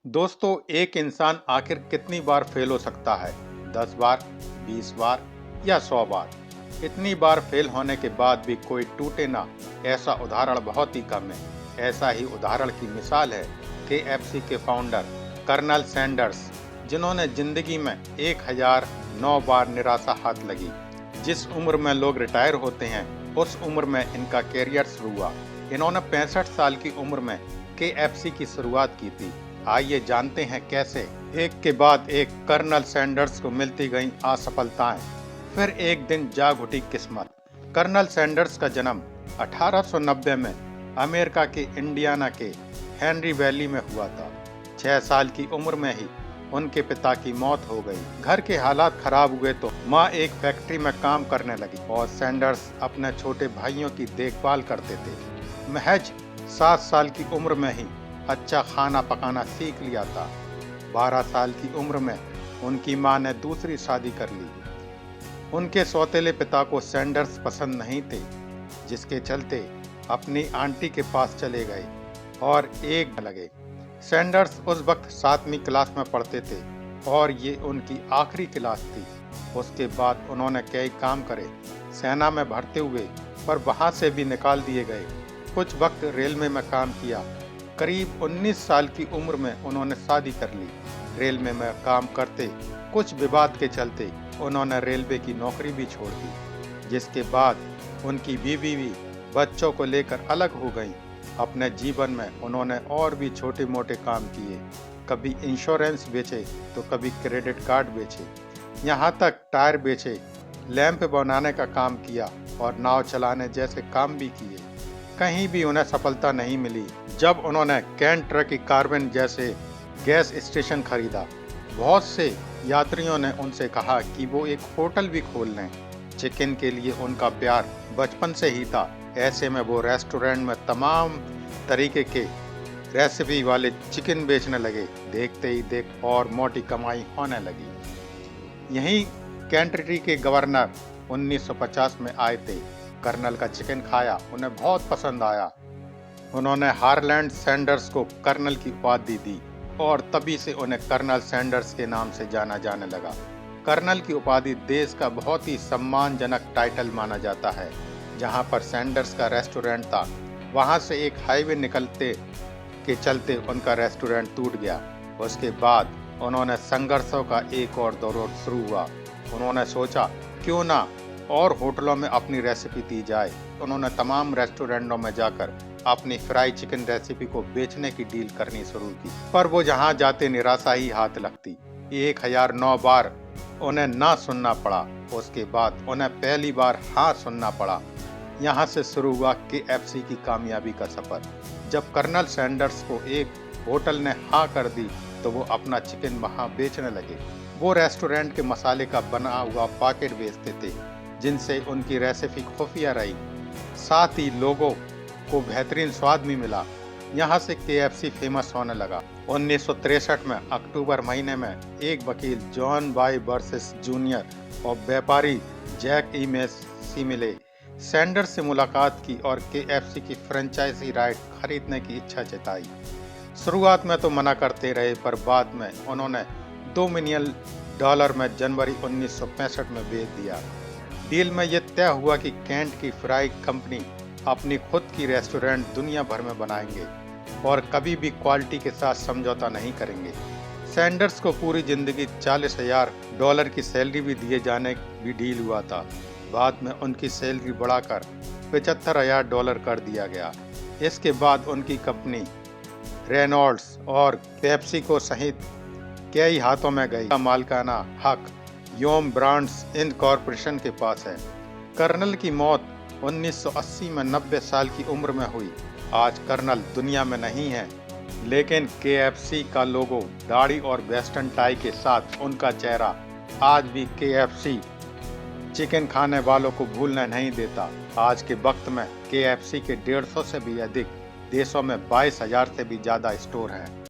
दोस्तों, एक इंसान आखिर कितनी बार फेल हो सकता है? 10 बार, 20 बार या 100 बार? इतनी बार फेल होने के बाद भी कोई टूटे ना, ऐसा उदाहरण बहुत ही कम है। ऐसा ही उदाहरण की मिसाल है केएफसी के फाउंडर कर्नल सैंडर्स, जिन्होंने जिंदगी में 1009 बार निराशा हाथ लगी। जिस उम्र में लोग रिटायर होते हैं, उस उम्र में इनका कैरियर शुरू हुआ। इन्होंने 65 साल की उम्र में केएफसी की शुरुआत की थी। आइए जानते हैं कैसे। एक के बाद एक कर्नल सैंडर्स को मिलती गईं असफलताएं। फिर एक दिन जाग उठी किस्मत। कर्नल सैंडर्स का जन्म 1890 में अमेरिका के इंडियाना के हेनरी वैली में हुआ था। 6 साल की उम्र में ही उनके पिता की मौत हो गई। घर के हालात खराब हुए तो माँ एक फैक्ट्री में काम करने लगी और सैंडर्स अपने छोटे भाइयों की देखभाल करते थे। महज 7 साल की उम्र में ही अच्छा खाना पकाना सीख लिया था। 12 साल की उम्र में उनकी मां ने दूसरी शादी कर ली। उनके सौतेले पिता को सैंडर्स पसंद नहीं थे, जिसके चलते अपनी आंटी के पास चले गए और एक लगे। सैंडर्स उस वक्त 7वीं क्लास में पढ़ते थे और ये उनकी आखिरी क्लास थी। उसके बाद उन्होंने कई काम करे। सेना में भर्ती हुए, पर वहां से भी निकाल दिए गए। कुछ वक्त रेलवे में काम किया। करीब 19 साल की उम्र में उन्होंने शादी कर ली। रेलवे में काम करते कुछ विवाद के चलते उन्होंने रेलवे की नौकरी भी छोड़ दी, जिसके बाद उनकी बीवी भी बच्चों को लेकर अलग हो गई। अपने जीवन में उन्होंने और भी छोटे मोटे काम किए। कभी इंश्योरेंस बेचे तो कभी क्रेडिट कार्ड बेचे, यहाँ तक टायर बेचे, लैंप बनाने का काम किया और नाव चलाने जैसे काम भी किए। कहीं भी उन्हें सफलता नहीं मिली। जब उन्होंने केंटकी कार्बिन जैसे गैस स्टेशन खरीदा, बहुत से यात्रियों ने उनसे कहा कि वो एक होटल भी खोल लें। चिकन के लिए उनका प्यार बचपन से ही था। ऐसे में वो रेस्टोरेंट में तमाम तरीके के रेसिपी वाले चिकन बेचने लगे। देखते ही देख और मोटी कमाई होने लगी। यहीं केंटकी के गवर्नर 1950 में आए थे। कर्नल का चिकन खाया, उन्हें बहुत पसंद आया। उन्होंने हारलैंड सैंडर्स को कर्नल की उपाधि दी और तभी से उन्हें कर्नल सैंडर्स के नाम से जाना जाने लगा। कर्नल की उपाधि देश का बहुत ही सम्मानजनक टाइटल माना जाता है। जहां पर सैंडर्स का रेस्टोरेंट था, वहां से एक हाईवे निकलते के चलते उनका रेस्टोरेंट टूट गया। उसके बाद उन्होंने संघर्षों का एक और दौर शुरू हुआ। उन्होंने सोचा क्यों ना और होटलों में अपनी रेसिपी दी जाए। उन्होंने तमाम रेस्टोरेंटों में जाकर अपनी फ्राई चिकन रेसिपी को बेचने की डील करनी शुरू की, पर वो जहां जाते निराशा ही हाथ लगती। 1009 बार उन्हें ना सुनना पड़ा। उसके बाद उन्हें पहली बार हाँ सुनना पड़ा। यहाँ से शुरू हुआ केएफसी की कामयाबी का सफर। जब कर्नल सैंडर्स को एक होटल ने हाँ कर दी तो वो अपना चिकन वहाँ बेचने लगे। वो रेस्टोरेंट के मसाले का बना हुआ पैकेट बेचते थे, जिनसे उनकी रेसिपी खुफिया रही। साथ ही लोगों को बेहतरीन स्वाद भी मिला। यहाँ से केएफसी फेमस होने लगा। 1963 में अक्टूबर महीने में एक वकील जॉन वाई वर्सेस जूनियर और व्यापारी जैक ई मेसी मिले। सैंडर्स से मुलाकात की और केएफसी की फ्रेंचाइजी राइट खरीदने की इच्छा जताई। शुरुआत में तो मना करते रहे, पर बाद में उन्होंने $2 मिलियन में जनवरी 1965 में बेच दिया। डील में यह तय हुआ कि कैंट की फ्राई कंपनी अपनी खुद की रेस्टोरेंट दुनिया भर में बनाएंगे और कभी भी क्वालिटी के साथ समझौता नहीं करेंगे। सैंडर्स को पूरी जिंदगी $40,000 की सैलरी भी दिए जाने भी डील हुआ था। बाद में उनकी सैलरी बढ़ाकर $75,000 कर दिया गया। इसके बाद उनकी कंपनी रेनॉल्ड्स और पेप्सिको सहित कई हाथों में गई। मालिकाना हक योम ब्रांड्स इनकॉर्पोरेशन के पास है। कर्नल की मौत 1980 में 90 साल की उम्र में हुई। आज कर्नल दुनिया में नहीं है, लेकिन केएफसी का लोगो, दाढ़ी और वेस्टर्न टाई के साथ उनका चेहरा आज भी केएफसी चिकन खाने वालों को भूलने नहीं देता। आज के वक्त में केएफसी के 150 से भी अधिक देशों में 22,000 से भी ज्यादा स्टोर हैं।